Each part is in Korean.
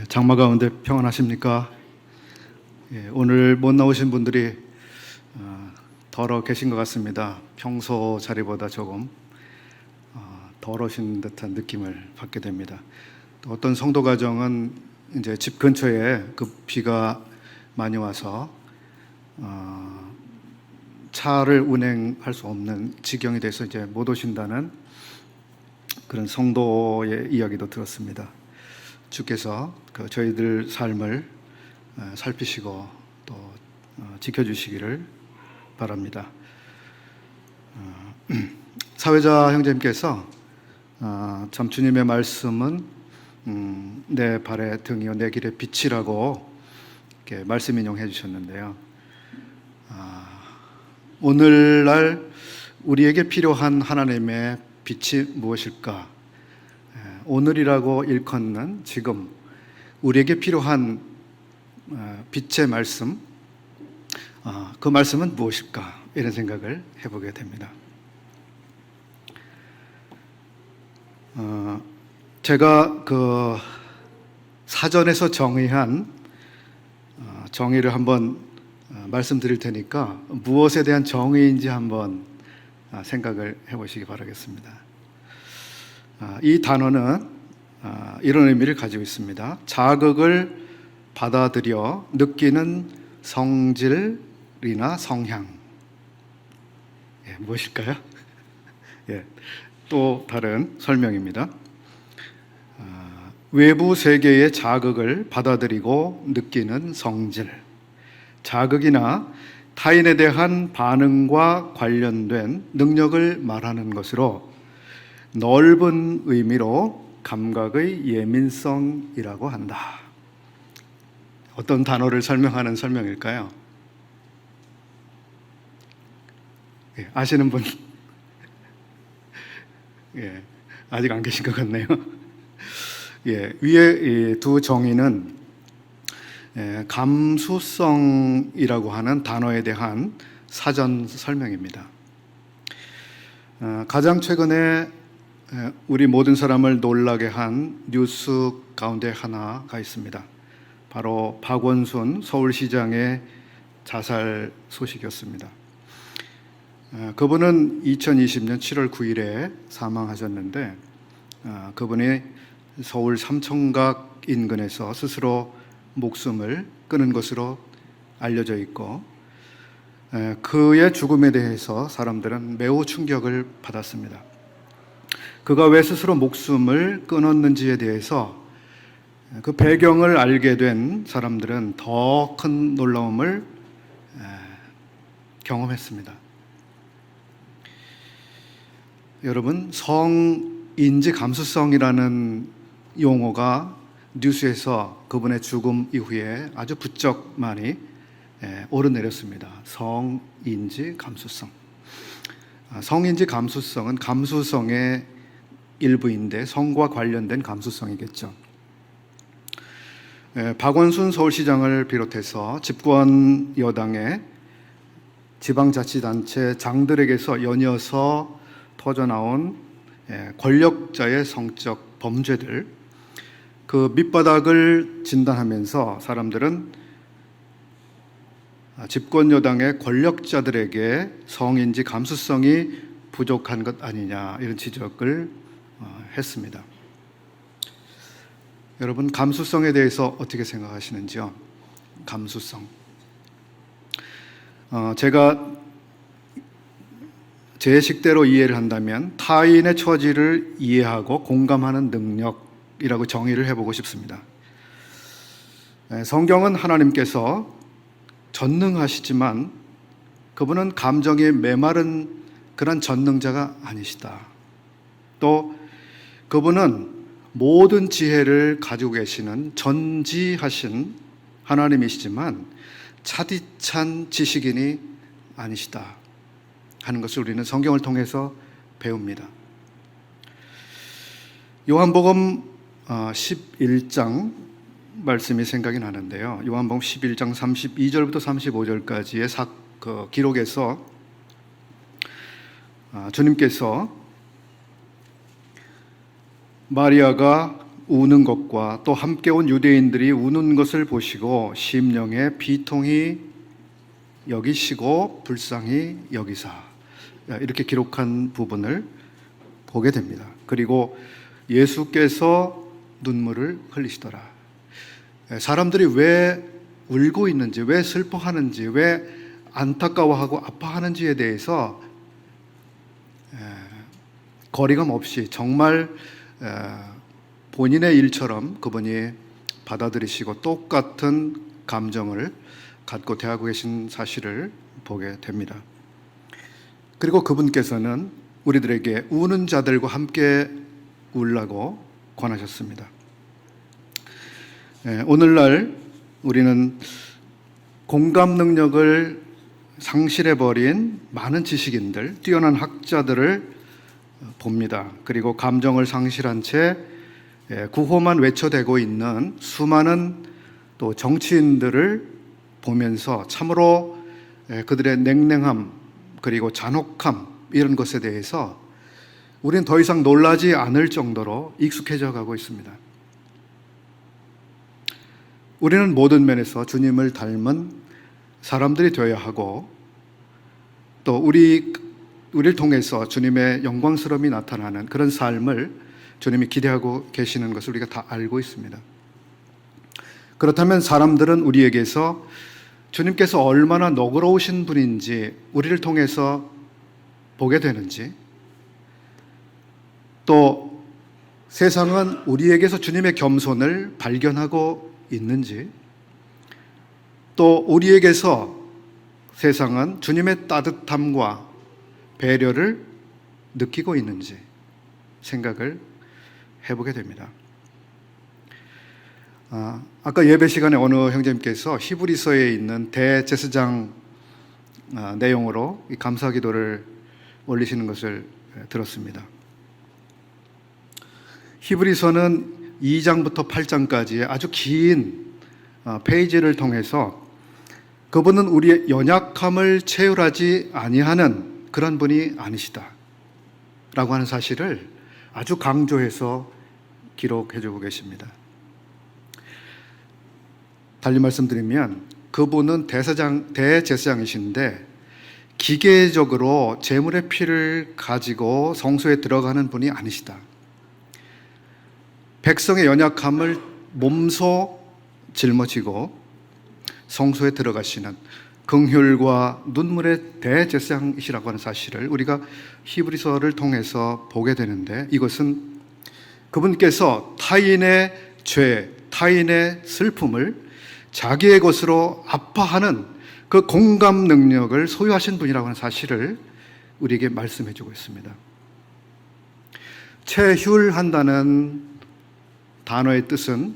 장마 가운데 평안하십니까? 오늘 못 나오신 분들이 덜어 계신 것 같습니다. 평소 자리보다 조금 덜어신 듯한 느낌을 받게 됩니다. 또 어떤 성도 가정은 이제 집 근처에 비가 많이 와서 차를 운행할 수 없는 지경이 돼서 이제 못 오신다는 그런 성도의 이야기도 들었습니다. 주께서 저희들 삶을 살피시고 또 지켜주시기를 바랍니다. 사회자 형제님께서 참 주님의 말씀은 내 발의 등이요 내 길의 빛이라고 이렇게 말씀 인용해 주셨는데요. 오늘날 우리에게 필요한 하나님의 빛이 무엇일까? 오늘이라고 일컫는 지금 우리에게 필요한 빛의 말씀, 그 말씀은 무엇일까? 이런 생각을 해보게 됩니다. 제가 사전에서 정의한 정의를 한번 말씀드릴 테니까 무엇에 대한 정의인지 한번 생각을 해보시기 바라겠습니다. 이 단어는 이런 의미를 가지고 있습니다. 자극을 받아들여 느끼는 성질이나 성향. 무엇일까요? 또 다른 설명입니다. 외부 세계의 자극을 받아들이고 느끼는 성질. 자극이나 타인에 대한 반응과 관련된 능력을 말하는 것으로 넓은 의미로 감각의 예민성이라고 한다. 어떤 단어를 설명하는 설명일까요? 아시는 분? 아직 안 계신 것 같네요. 위에 두 정의는 감수성이라고 하는 단어에 대한 사전 설명입니다. 가장 최근에 우리 모든 사람을 놀라게 한 뉴스 가운데 하나가 있습니다. 바로 박원순 서울시장의 자살 소식이었습니다. 그분은 2020년 7월 9일에 사망하셨는데 그분이 서울 삼청각 인근에서 스스로 목숨을 끊은 것으로 알려져 있고 그의 죽음에 대해서 사람들은 매우 충격을 받았습니다. 그가 왜 스스로 목숨을 끊었는지에 대해서 그 배경을 알게 된 사람들은 더 큰 놀라움을 경험했습니다. 여러분, 성인지 감수성이라는 용어가 뉴스에서 그분의 죽음 이후에 아주 부쩍 많이 오르내렸습니다. 성인지 감수성. 성인지 감수성은 감수성의 일부인데 성과 관련된 감수성이겠죠. 박원순 서울시장을 비롯해서 집권 여당의 지방자치단체 장들에게서 연이어서 터져나온 권력자의 성적 범죄들, 그 밑바닥을 진단하면서 사람들은 집권 여당의 권력자들에게 성인지 감수성이 부족한 것 아니냐 이런 지적을 했습니다. 여러분, 감수성에 대해서 어떻게 생각하시는지요? 감수성. 제가 제 식대로 이해를 한다면 타인의 처지를 이해하고 공감하는 능력이라고 정의를 해보고 싶습니다. 성경은 하나님께서 전능하시지만 그분은 감정에 메마른 그런 전능자가 아니시다. 또 그분은 모든 지혜를 가지고 계시는 전지하신 하나님이시지만 차디찬 지식인이 아니시다 하는 것을 우리는 성경을 통해서 배웁니다. 요한복음 11장 말씀이 생각이 나는데요. 요한복음 11장 32절부터 35절까지의 기록에서 주님께서 마리아가 우는 것과 또 함께 온 유대인들이 우는 것을 보시고 심령에 비통히 여기시고 불쌍히 여기사, 이렇게 기록한 부분을 보게 됩니다. 그리고 예수께서 눈물을 흘리시더라. 사람들이 왜 울고 있는지, 왜 슬퍼하는지, 왜 안타까워하고 아파하는지에 대해서 거리감 없이 정말 본인의 일처럼 그분이 받아들이시고 똑같은 감정을 갖고 대하고 계신 사실을 보게 됩니다. 그리고 그분께서는 우리들에게 우는 자들과 함께 울라고 권하셨습니다. 오늘날 우리는 공감 능력을 상실해버린 많은 지식인들, 뛰어난 학자들을 봅니다. 그리고 감정을 상실한 채 구호만 외쳐대고 있는 수많은 또 정치인들을 보면서 참으로 그들의 냉랭함 그리고 잔혹함, 이런 것에 대해서 우리는 더 이상 놀라지 않을 정도로 익숙해져 가고 있습니다. 우리는 모든 면에서 주님을 닮은 사람들이 되어야 하고, 또 우리를 통해서 주님의 영광스러움이 나타나는 그런 삶을 주님이 기대하고 계시는 것을 우리가 다 알고 있습니다. 그렇다면 사람들은 우리에게서 주님께서 얼마나 너그러우신 분인지 우리를 통해서 보게 되는지, 또 세상은 우리에게서 주님의 겸손을 발견하고 있는지, 또 우리에게서 세상은 주님의 따뜻함과 배려를 느끼고 있는지 생각을 해보게 됩니다. 아까 예배 시간에 어느 형제님께서 히브리서에 있는 대제사장 내용으로 이 감사 기도를 올리시는 것을 들었습니다. 히브리서는 2장부터 8장까지의 아주 긴 페이지를 통해서 그분은 우리의 연약함을 체휼하지 아니하는 그런 분이 아니시다 라고 하는 사실을 아주 강조해서 기록해주고 계십니다. 달리 말씀드리면 그분은 대제사장이신데 기계적으로 제물의 피를 가지고 성소에 들어가는 분이 아니시다. 백성의 연약함을 몸소 짊어지고 성소에 들어가시는 긍휼과 눈물의 대제사장이시라고 하는 사실을 우리가 히브리서를 통해서 보게 되는데, 이것은 그분께서 타인의 죄, 타인의 슬픔을 자기의 것으로 아파하는 그 공감 능력을 소유하신 분이라고 하는 사실을 우리에게 말씀해 주고 있습니다. 체휼한다는 단어의 뜻은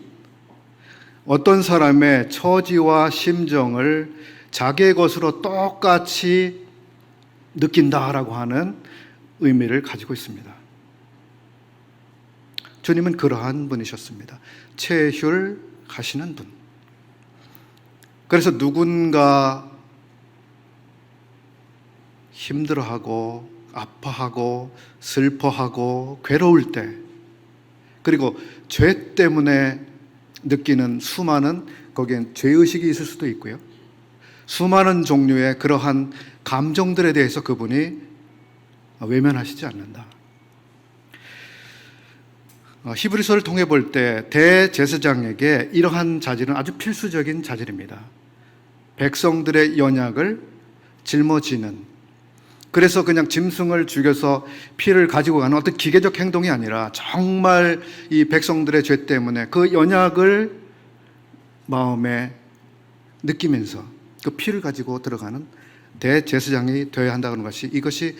어떤 사람의 처지와 심정을 자기의 것으로 똑같이 느낀다라고 하는 의미를 가지고 있습니다. 주님은 그러한 분이셨습니다. 체휼하시는 분. 그래서 누군가 힘들어하고 아파하고 슬퍼하고 괴로울 때, 그리고 죄 때문에 느끼는 수많은, 거기엔 죄의식이 있을 수도 있고요, 수많은 종류의 그러한 감정들에 대해서 그분이 외면하시지 않는다. 히브리서를 통해 볼 때 대제사장에게 이러한 자질은 아주 필수적인 자질입니다. 백성들의 연약을 짊어지는, 그래서 그냥 짐승을 죽여서 피를 가지고 가는 어떤 기계적 행동이 아니라 정말 이 백성들의 죄 때문에 그 연약을 마음에 느끼면서 그 피를 가지고 들어가는 대제사장이 되어야 한다는 것이, 이것이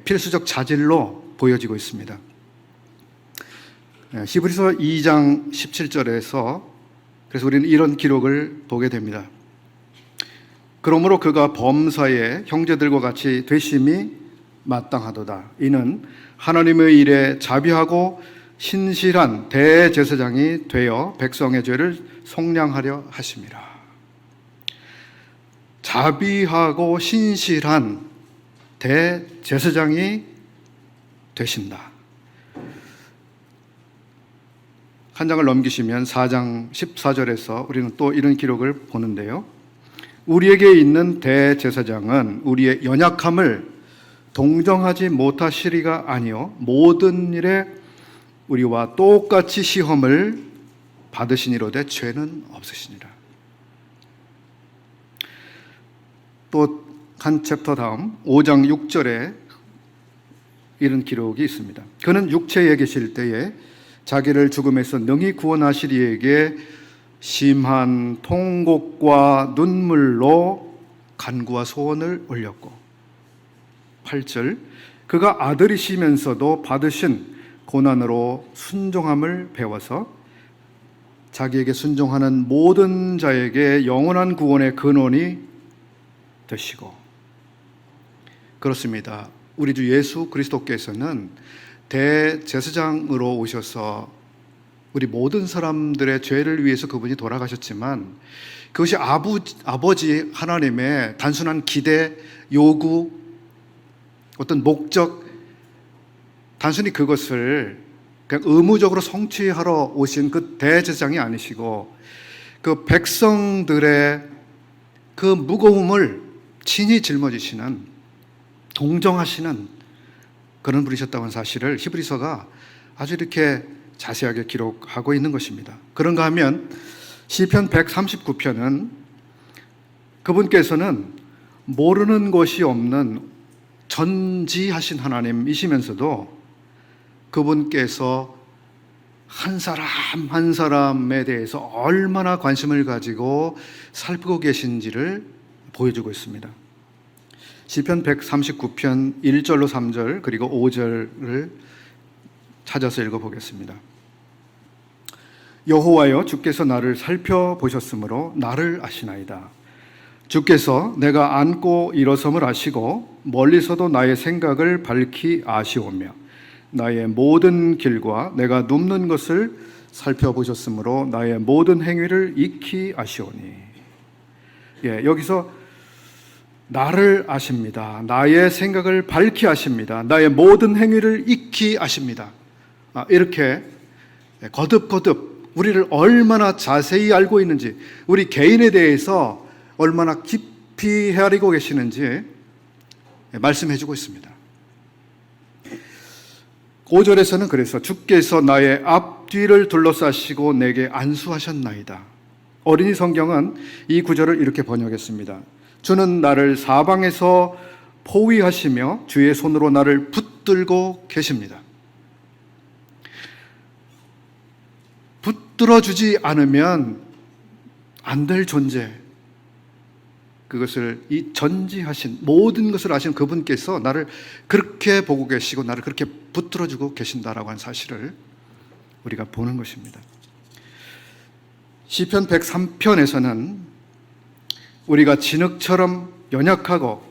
필수적 자질로 보여지고 있습니다. 히브리서 2장 17절에서 그래서 우리는 이런 기록을 보게 됩니다. 그러므로 그가 범사에 형제들과 같이 되심이 마땅하도다. 이는 하나님의 일에 자비하고 신실한 대제사장이 되어 백성의 죄를 속량하려 하심이라. 자비하고 신실한 대제사장이 되신다. 한 장을 넘기시면 4장 14절에서 우리는 또 이런 기록을 보는데요. 우리에게 있는 대제사장은 우리의 연약함을 동정하지 못하시리가 아니요 모든 일에 우리와 똑같이 시험을 받으시니로되 죄는 없으시니라. 또 한 챕터 다음 5장 6절에 이런 기록이 있습니다. 그는 육체에 계실 때에 자기를 죽음에서 능히 구원하시리에게 심한 통곡과 눈물로 간구와 소원을 올렸고 8절 그가 아들이시면서도 받으신 고난으로 순종함을 배워서 자기에게 순종하는 모든 자에게 영원한 구원의 근원이 되시고 그렇습니다. 우리 주 예수 그리스도께서는 대제사장으로 오셔서 우리 모든 사람들의 죄를 위해서 그분이 돌아가셨지만 그것이 아버지 하나님의 단순한 기대, 요구, 어떤 목적, 단순히 그것을 그냥 의무적으로 성취하러 오신 그 대제사장이 아니시고 그 백성들의 그 무거움을 친히 짊어지시는 동정하시는 그런 분이셨다고 하는 사실을 히브리서가 아주 이렇게 자세하게 기록하고 있는 것입니다. 그런가 하면 시편 139편은 그분께서는 모르는 것이 없는 전지하신 하나님이시면서도 그분께서 한 사람 한 사람에 대해서 얼마나 관심을 가지고 살피고 계신지를 보여주고 있습니다. 시편 139편 1절로 3절 그리고 5절을 찾아서 읽어보겠습니다. 여호와여 주께서 나를 살펴보셨으므로 나를 아시나이다. 주께서 내가 앉고 일어섬을 아시고 멀리서도 나의 생각을 밝히 아시오며 나의 모든 길과 내가 눕는 것을 살펴보셨으므로 나의 모든 행위를 익히 아시오니. 여기서 나를 아십니다. 나의 생각을 밝히 아십니다. 나의 모든 행위를 익히 아십니다. 이렇게 거듭거듭 우리를 얼마나 자세히 알고 있는지, 우리 개인에 대해서 얼마나 깊이 헤아리고 계시는지 말씀해 주고 있습니다. 5절에서는 그래서 주께서 나의 앞뒤를 둘러싸시고 내게 안수하셨나이다. 어린이 성경은 이 구절을 이렇게 번역했습니다. 주는 나를 사방에서 포위하시며 주의 손으로 나를 붙들고 계십니다. 붙들어주지 않으면 안 될 존재, 그것을 이 전지하신 모든 것을 아신 그분께서 나를 그렇게 보고 계시고 나를 그렇게 붙들어주고 계신다라고 하는 사실을 우리가 보는 것입니다. 시편 103편에서는 우리가 진흙처럼 연약하고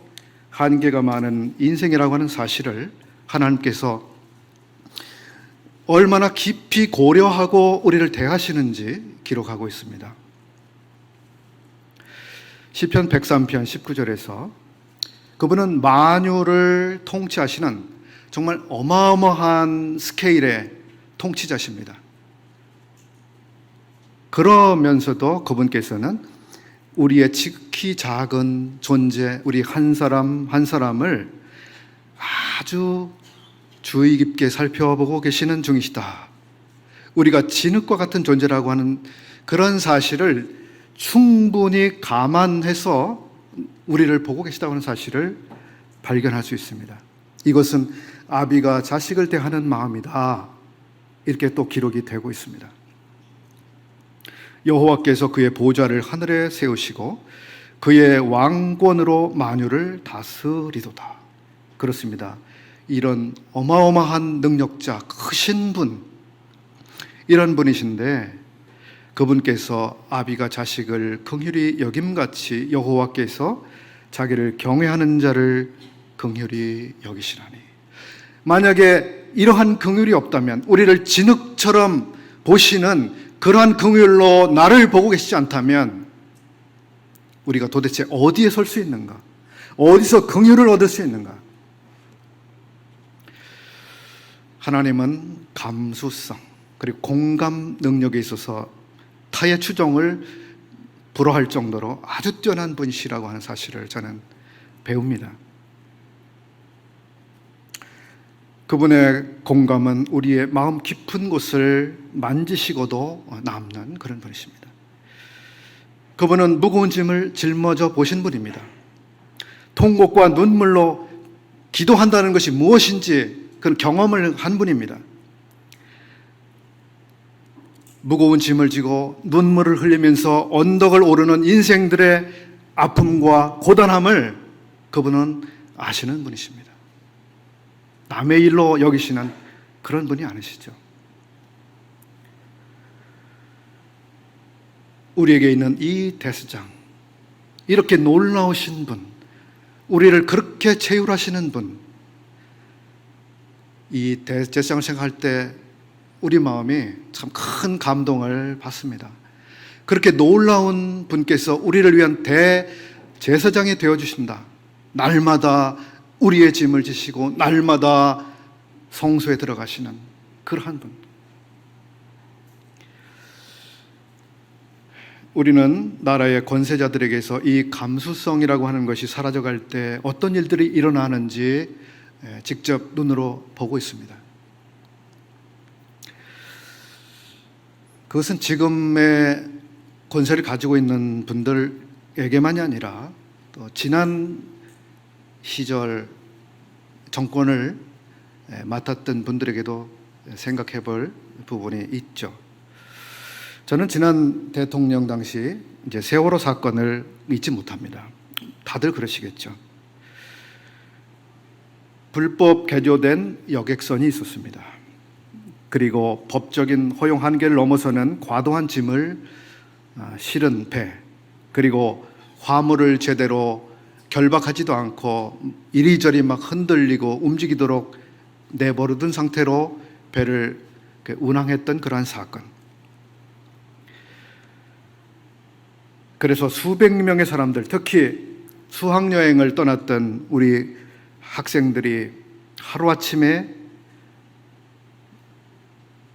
한계가 많은 인생이라고 하는 사실을 하나님께서 얼마나 깊이 고려하고 우리를 대하시는지 기록하고 있습니다. 시편 103편 19절에서 그분은 만유를 통치하시는 정말 어마어마한 스케일의 통치자십니다. 그러면서도 그분께서는 우리의 지극히 작은 존재, 우리 한 사람 한 사람을 아주 주의 깊게 살펴보고 계시는 중이시다. 우리가 진흙과 같은 존재라고 하는 그런 사실을 충분히 감안해서 우리를 보고 계시다고 하는 사실을 발견할 수 있습니다. 이것은 아비가 자식을 대하는 마음이다. 이렇게 또 기록이 되고 있습니다. 여호와께서 그의 보좌를 하늘에 세우시고 그의 왕권으로 만유를 다스리도다. 그렇습니다. 이런 어마어마한 능력자, 크신 분, 이런 분이신데 그분께서 아비가 자식을 긍휼히 여김같이 여호와께서 자기를 경외하는 자를 긍휼히 여기시라니. 만약에 이러한 긍휼이 없다면, 우리를 진흙처럼 보시는 그러한 긍휼로 나를 보고 계시지 않다면 우리가 도대체 어디에 설 수 있는가? 어디서 긍휼을 얻을 수 있는가? 하나님은 감수성, 그리고 공감 능력에 있어서 타의 추종을 불허할 정도로 아주 뛰어난 분이시라고 하는 사실을 저는 배웁니다. 그분의 공감은 우리의 마음 깊은 곳을 만지시고도 남는 그런 분이십니다. 그분은 무거운 짐을 짊어져 보신 분입니다. 통곡과 눈물로 기도한다는 것이 무엇인지 그런 경험을 한 분입니다. 무거운 짐을 지고 눈물을 흘리면서 언덕을 오르는 인생들의 아픔과 고단함을 그분은 아시는 분이십니다. 남의 일로 여기시는 그런 분이 아니시죠. 우리에게 있는 이 대스장, 이렇게 놀라우신 분, 우리를 그렇게 체휼하시는 분, 이 대제사장을 생각할 때 우리 마음이 참 큰 감동을 받습니다. 그렇게 놀라운 분께서 우리를 위한 대제사장이 되어주신다. 날마다 우리의 짐을 지시고 날마다 성소에 들어가시는 그러한 분. 우리는 나라의 권세자들에게서 이 감수성이라고 하는 것이 사라져갈 때 어떤 일들이 일어나는지 직접 눈으로 보고 있습니다. 그것은 지금의 권세를 가지고 있는 분들에게만이 아니라 또 지난 시절 정권을 맡았던 분들에게도 생각해 볼 부분이 있죠. 저는 지난 대통령 당시 이제 세월호 사건을 잊지 못합니다. 다들 그러시겠죠. 불법 개조된 여객선이 있었습니다. 그리고 법적인 허용 한계를 넘어서는 과도한 짐을 실은 배, 그리고 화물을 제대로 결박하지도 않고 이리저리 막 흔들리고 움직이도록 내버려둔 상태로 배를 운항했던 그러한 사건. 그래서 수백 명의 사람들, 특히 수학여행을 떠났던 우리 학생들이 하루아침에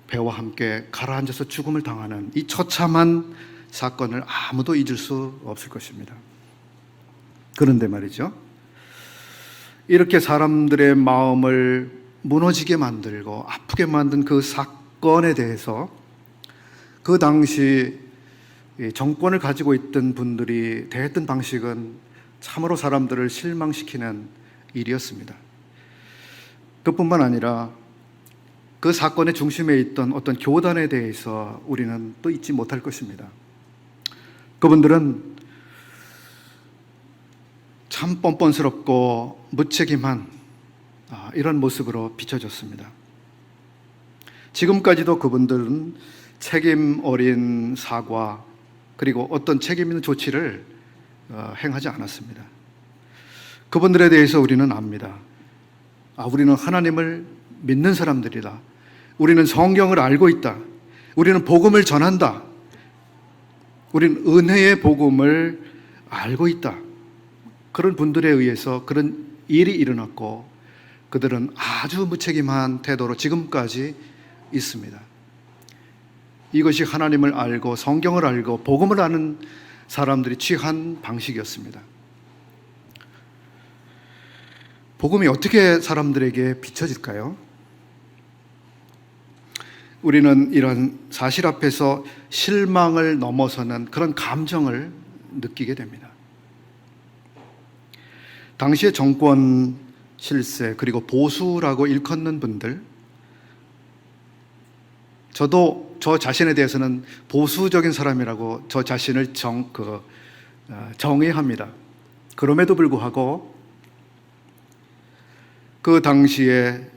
배와 함께 가라앉아서 죽음을 당하는 이 처참한 사건을 아무도 잊을 수 없을 것입니다. 그런데 말이죠, 이렇게 사람들의 마음을 무너지게 만들고 아프게 만든 그 사건에 대해서 그 당시 정권을 가지고 있던 분들이 대했던 방식은 참으로 사람들을 실망시키는 일이었습니다. 그뿐만 아니라 그 사건의 중심에 있던 어떤 교단에 대해서 우리는 또 잊지 못할 것입니다. 그분들은 참 뻔뻔스럽고 무책임한 이런 모습으로 비춰졌습니다. 지금까지도 그분들은 책임 어린 사과 그리고 어떤 책임 있는 조치를 행하지 않았습니다. 그분들에 대해서 우리는 압니다. 우리는 하나님을 믿는 사람들이다. 우리는 성경을 알고 있다. 우리는 복음을 전한다. 우리는 은혜의 복음을 알고 있다. 그런 분들에 의해서 그런 일이 일어났고 그들은 아주 무책임한 태도로 지금까지 있습니다. 이것이 하나님을 알고 성경을 알고 복음을 아는 사람들이 취한 방식이었습니다. 복음이 어떻게 사람들에게 비춰질까요? 우리는 이런 사실 앞에서 실망을 넘어서는 그런 감정을 느끼게 됩니다. 당시의 정권 실세 그리고 보수라고 일컫는 분들, 저도 저 자신에 대해서는 보수적인 사람이라고 저 자신을 정의합니다. 그럼에도 불구하고 그 당시에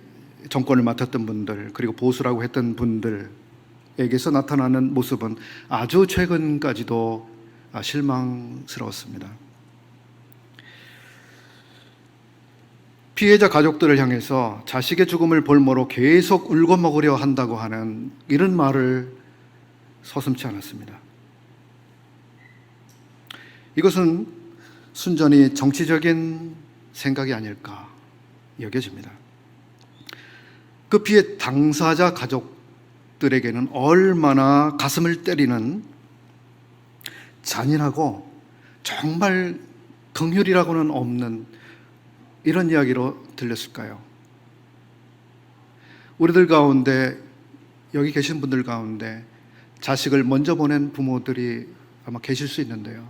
정권을 맡았던 분들 그리고 보수라고 했던 분들에게서 나타나는 모습은 아주 최근까지도 실망스러웠습니다. 피해자 가족들을 향해서 자식의 죽음을 볼모로 계속 울고 먹으려 한다고 하는 이런 말을 서슴지 않았습니다. 이것은 순전히 정치적인 생각이 아닐까 여겨집니다. 그 피해 당사자 가족 가족들에게는 얼마나 가슴을 때리는 잔인하고 정말 긍휼이라고는 없는 이런 이야기로 들렸을까요? 우리들 가운데, 여기 계신 분들 가운데 자식을 먼저 보낸 부모들이 아마 계실 수 있는데요.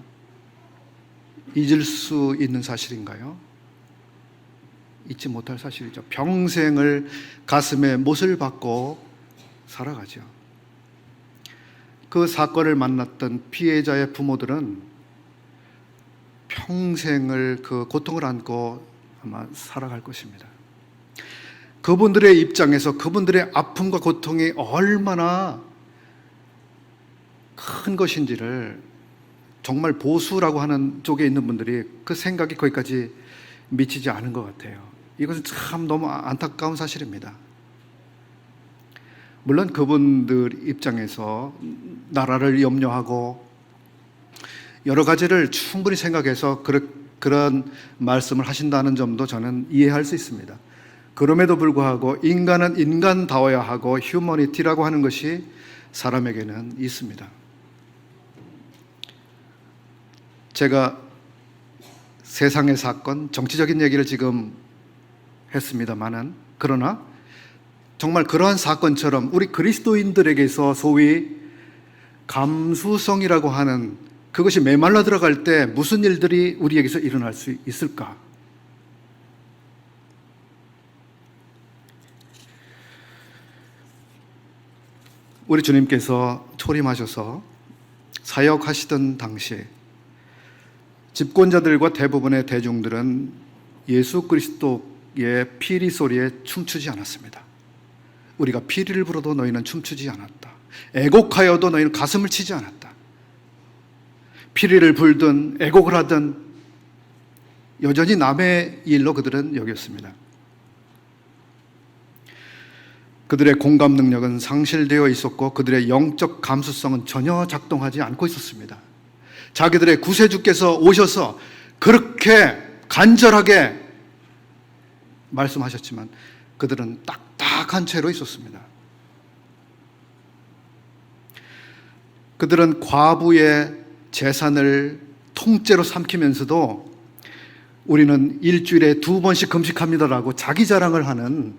잊을 수 있는 사실인가요? 잊지 못할 사실이죠. 평생을 가슴에 못을 박고 살아가죠. 그 사건을 만났던 피해자의 부모들은 평생을 그 고통을 안고 아마 살아갈 것입니다. 그분들의 입장에서 그분들의 아픔과 고통이 얼마나 큰 것인지를 정말 보수라고 하는 쪽에 있는 분들이 그 생각이 거기까지 미치지 않은 것 같아요. 이것은 참 너무 안타까운 사실입니다. 물론 그분들 입장에서 나라를 염려하고 여러 가지를 충분히 생각해서 그런 말씀을 하신다는 점도 저는 이해할 수 있습니다. 그럼에도 불구하고 인간은 인간다워야 하고 휴머니티라고 하는 것이 사람에게는 있습니다. 제가 세상의 사건, 정치적인 얘기를 지금 했습니다마는, 그러나 정말 그러한 사건처럼 우리 그리스도인들에게서 소위 감수성이라고 하는 그것이 메말라 들어갈 때 무슨 일들이 우리에게서 일어날 수 있을까? 우리 주님께서 초림하셔서 사역하시던 당시에 집권자들과 대부분의 대중들은 예수 그리스도의 피리 소리에 춤추지 않았습니다. 우리가 피리를 불어도 너희는 춤추지 않았다. 애곡하여도 너희는 가슴을 치지 않았다. 피리를 불든 애곡을 하든 여전히 남의 일로 그들은 여겼습니다. 그들의 공감 능력은 상실되어 있었고 그들의 영적 감수성은 전혀 작동하지 않고 있었습니다. 자기들의 구세주께서 오셔서 그렇게 간절하게 말씀하셨지만 그들은 딱딱한 채로 있었습니다. 그들은 과부의 재산을 통째로 삼키면서도 우리는 일주일에 2번씩 금식합니다라고 자기 자랑을 하는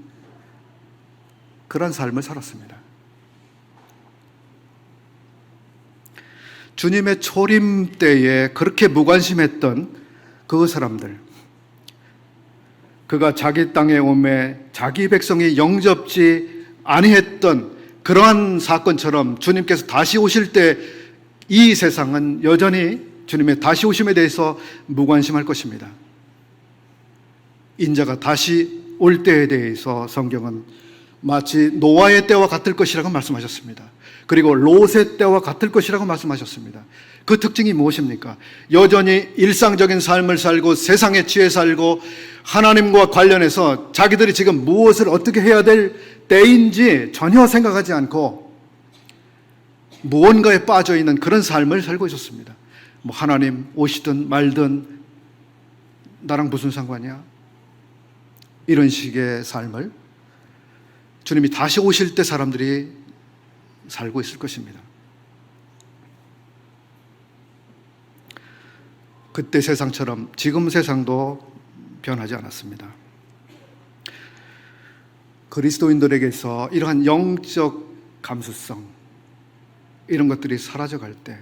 그런 삶을 살았습니다. 주님의 초림 때에 그렇게 무관심했던 그 사람들, 그가 자기 땅에 오매 자기 백성이 영접지 아니했던 그러한 사건처럼 주님께서 다시 오실 때 이 세상은 여전히 주님의 다시 오심에 대해서 무관심할 것입니다. 인자가 다시 올 때에 대해서 성경은 마치 노아의 때와 같을 것이라고 말씀하셨습니다. 그리고 롯의 때와 같을 것이라고 말씀하셨습니다. 그 특징이 무엇입니까? 여전히 일상적인 삶을 살고 세상에 취해 살고 하나님과 관련해서 자기들이 지금 무엇을 어떻게 해야 될 때인지 전혀 생각하지 않고 무언가에 빠져있는 그런 삶을 살고 있었습니다. 뭐 하나님 오시든 말든 나랑 무슨 상관이야? 이런 식의 삶을 주님이 다시 오실 때 사람들이 살고 있을 것입니다. 그때 세상처럼 지금 세상도 변하지 않았습니다. 그리스도인들에게서 이러한 영적 감수성, 이런 것들이 사라져갈 때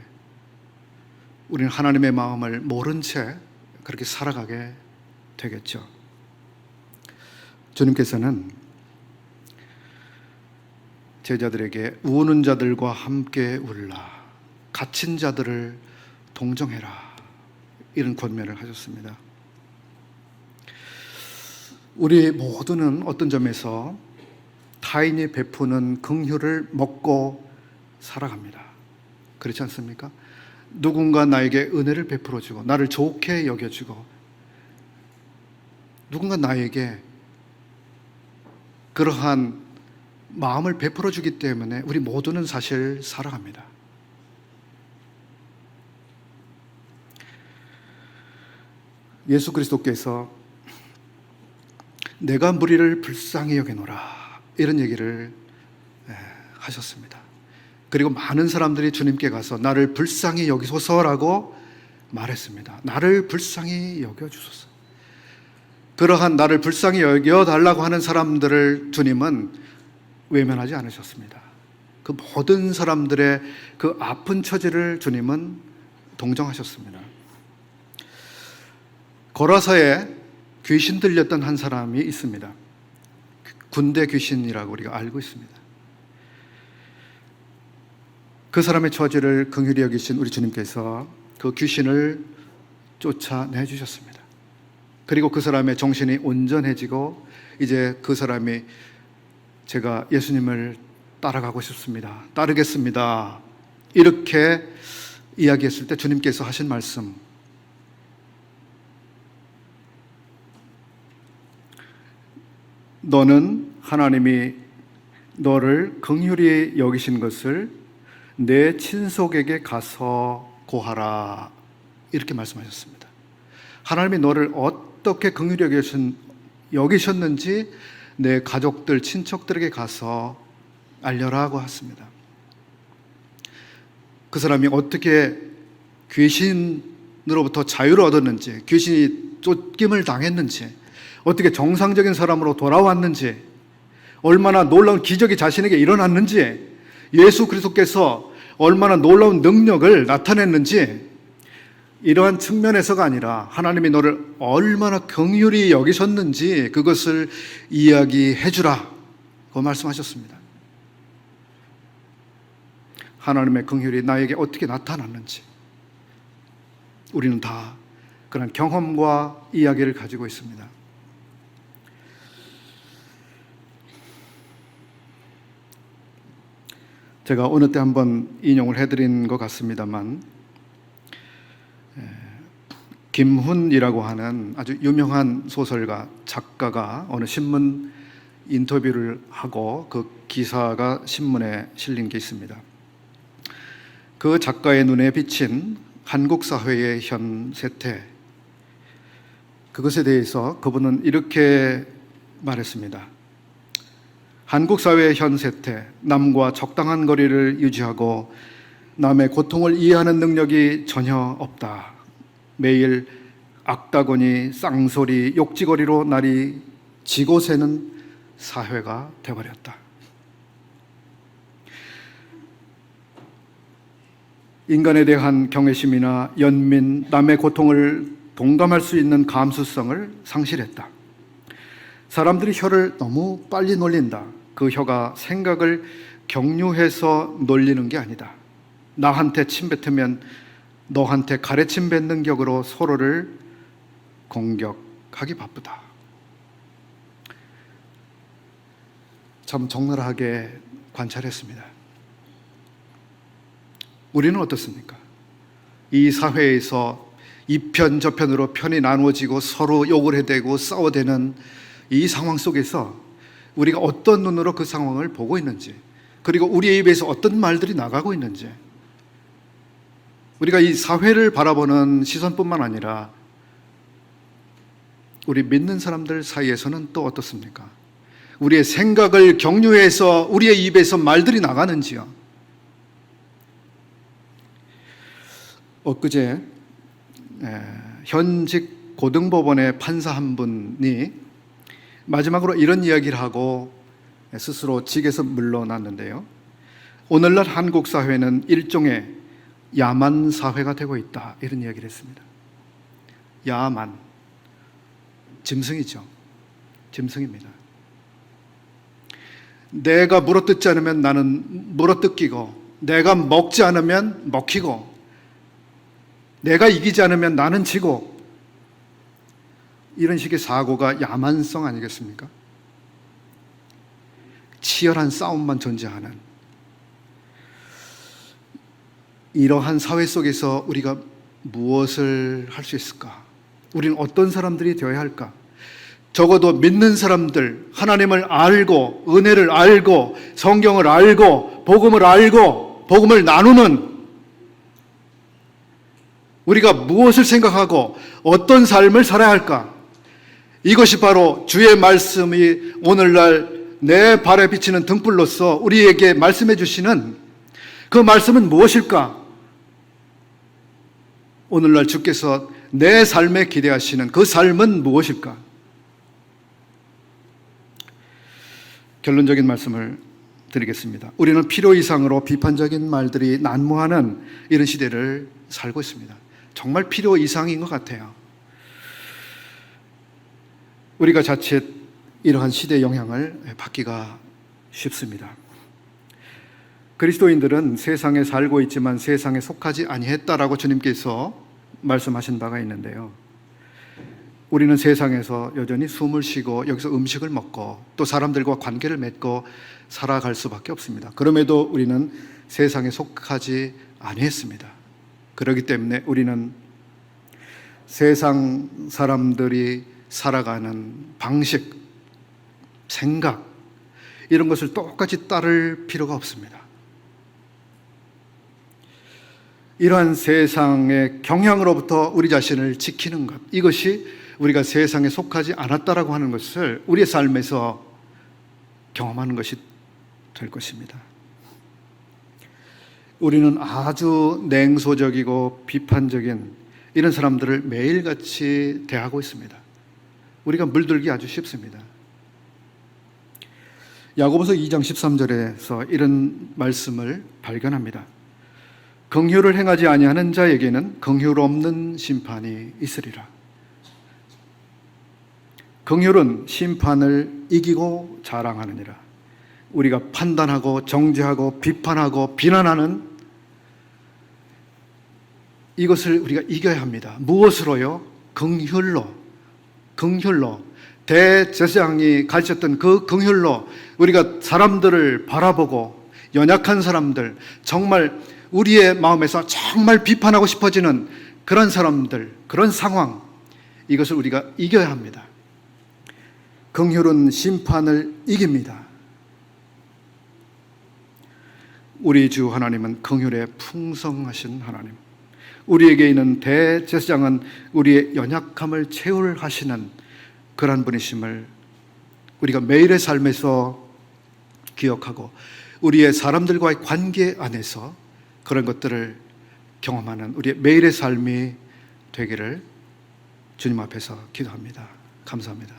우리는 하나님의 마음을 모른 채 그렇게 살아가게 되겠죠. 주님께서는 제자들에게 우는 자들과 함께 울라, 갇힌 자들을 동정해라, 이런 권면을 하셨습니다. 우리 모두는 어떤 점에서 타인이 베푸는 긍휼을 먹고 살아갑니다. 그렇지 않습니까? 누군가 나에게 은혜를 베풀어주고 나를 좋게 여겨주고 누군가 나에게 그러한 마음을 베풀어주기 때문에 우리 모두는 사실 살아갑니다. 예수 그리스도께서 내가 무리를 불쌍히 여기노라, 이런 얘기를 하셨습니다. 그리고 많은 사람들이 주님께 가서 나를 불쌍히 여기소서라고 말했습니다. 나를 불쌍히 여겨주소서. 그러한 나를 불쌍히 여겨달라고 하는 사람들을 주님은 외면하지 않으셨습니다. 그 모든 사람들의 그 아픈 처지를 주님은 동정하셨습니다. 고라사에 귀신 들렸던 한 사람이 있습니다. 군대 귀신이라고 우리가 알고 있습니다. 그 사람의 처지를 긍휼히 여기신 우리 주님께서 그 귀신을 쫓아내 주셨습니다. 그리고 그 사람의 정신이 온전해지고 이제 그 사람이 제가 예수님을 따라가고 싶습니다. 따르겠습니다. 이렇게 이야기했을 때 주님께서 하신 말씀, 너는 하나님이 너를 긍휼히 여기신 것을 내 친속에게 가서 고하라. 이렇게 말씀하셨습니다. 하나님이 너를 어떻게 긍휼히 여기셨는지 내 가족들, 친척들에게 가서 알려라고 했습니다. 그 사람이 어떻게 귀신으로부터 자유를 얻었는지, 귀신이 쫓김을 당했는지, 어떻게 정상적인 사람으로 돌아왔는지, 얼마나 놀라운 기적이 자신에게 일어났는지, 예수 그리스도께서 얼마나 놀라운 능력을 나타냈는지, 이러한 측면에서가 아니라 하나님이 너를 얼마나 긍휼히 여기셨는지 그것을 이야기해 주라, 그 말씀하셨습니다. 하나님의 긍휼이 나에게 어떻게 나타났는지 우리는 다 그런 경험과 이야기를 가지고 있습니다. 제가 어느 때 한번 인용을 해드린 것 같습니다만, 김훈이라고 하는 아주 유명한 소설가, 작가가 어느 신문 인터뷰를 하고 그 기사가 신문에 실린 게 있습니다. 그 작가의 눈에 비친 한국 사회의 현 세태, 그것에 대해서 그분은 이렇게 말했습니다. 한국 사회의 현 세태, 남과 적당한 거리를 유지하고 남의 고통을 이해하는 능력이 전혀 없다. 매일 악다구니, 쌍소리, 욕지거리로 날이 지고 새는 사회가 되어버렸다. 인간에 대한 경외심이나 연민, 남의 고통을 동감할 수 있는 감수성을 상실했다. 사람들이 혀를 너무 빨리 놀린다. 그 혀가 생각을 경유해서 놀리는 게 아니다. 나한테 침 뱉으면 너한테 가래침 뱉는 격으로 서로를 공격하기 바쁘다. 참 적나라하게 관찰했습니다. 우리는 어떻습니까? 이 사회에서 이편 저편으로 편이 나누어지고 서로 욕을 해대고 싸워대는 이 상황 속에서 우리가 어떤 눈으로 그 상황을 보고 있는지, 그리고 우리의 입에서 어떤 말들이 나가고 있는지, 우리가 이 사회를 바라보는 시선뿐만 아니라 우리 믿는 사람들 사이에서는 또 어떻습니까? 우리의 생각을 경유해서 우리의 입에서 말들이 나가는지요? 엊그제 현직 고등법원의 판사 한 분이 마지막으로 이런 이야기를 하고 스스로 직에서 물러났는데요. 오늘날 한국 사회는 일종의 야만 사회가 되고 있다, 이런 이야기를 했습니다. 야만, 짐승이죠. 짐승입니다. 내가 물어뜯지 않으면 나는 물어뜯기고, 내가 먹지 않으면 먹히고, 내가 이기지 않으면 나는 지고, 이런 식의 사고가 야만성 아니겠습니까? 치열한 싸움만 존재하는 이러한 사회 속에서 우리가 무엇을 할 수 있을까? 우리는 어떤 사람들이 되어야 할까? 적어도 믿는 사람들, 하나님을 알고, 은혜를 알고, 성경을 알고, 복음을 알고, 복음을 나누는, 우리가 무엇을 생각하고 어떤 삶을 살아야 할까? 이것이 바로 주의 말씀이 오늘날 내 발에 비치는 등불로서 우리에게 말씀해 주시는 그 말씀은 무엇일까? 오늘날 주께서 내 삶에 기대하시는 그 삶은 무엇일까? 결론적인 말씀을 드리겠습니다. 우리는 필요 이상으로 비판적인 말들이 난무하는 이런 시대를 살고 있습니다. 정말 필요 이상인 것 같아요. 우리가 자칫 이러한 시대의 영향을 받기가 쉽습니다. 그리스도인들은 세상에 살고 있지만 세상에 속하지 아니했다라고 주님께서 말씀하신 바가 있는데요. 우리는 세상에서 여전히 숨을 쉬고 여기서 음식을 먹고 또 사람들과 관계를 맺고 살아갈 수밖에 없습니다. 그럼에도 우리는 세상에 속하지 아니했습니다. 그렇기 때문에 우리는 세상 사람들이 살아가는 방식, 생각 이런 것을 똑같이 따를 필요가 없습니다. 이러한 세상의 경향으로부터 우리 자신을 지키는 것, 이것이 우리가 세상에 속하지 않았다라고 하는 것을 우리의 삶에서 경험하는 것이 될 것입니다. 우리는 아주 냉소적이고 비판적인 이런 사람들을 매일같이 대하고 있습니다. 우리가 물들기 아주 쉽습니다. 야고보서 2장 13절에서 이런 말씀을 발견합니다. 긍휼을 행하지 아니하는 자에게는 긍휼 없는 심판이 있으리라. 긍휼은 심판을 이기고 자랑하느니라. 우리가 판단하고 정죄하고 비판하고 비난하는 이것을 우리가 이겨야 합니다. 무엇으로요? 긍휼로. 대제사장이 가르쳤던 그 긍휼로 우리가 사람들을 바라보고 연약한 사람들, 정말 우리의 마음에서 정말 비판하고 싶어지는 그런 사람들, 그런 상황, 이것을 우리가 이겨야 합니다. 긍휼은 심판을 이깁니다. 우리 주 하나님은 긍휼에 풍성하신 하나님, 우리에게 있는 대제사장은 우리의 연약함을 채울하시는 그러한 분이심을 우리가 매일의 삶에서 기억하고 우리의 사람들과의 관계 안에서 그런 것들을 경험하는 우리의 매일의 삶이 되기를 주님 앞에서 기도합니다. 감사합니다.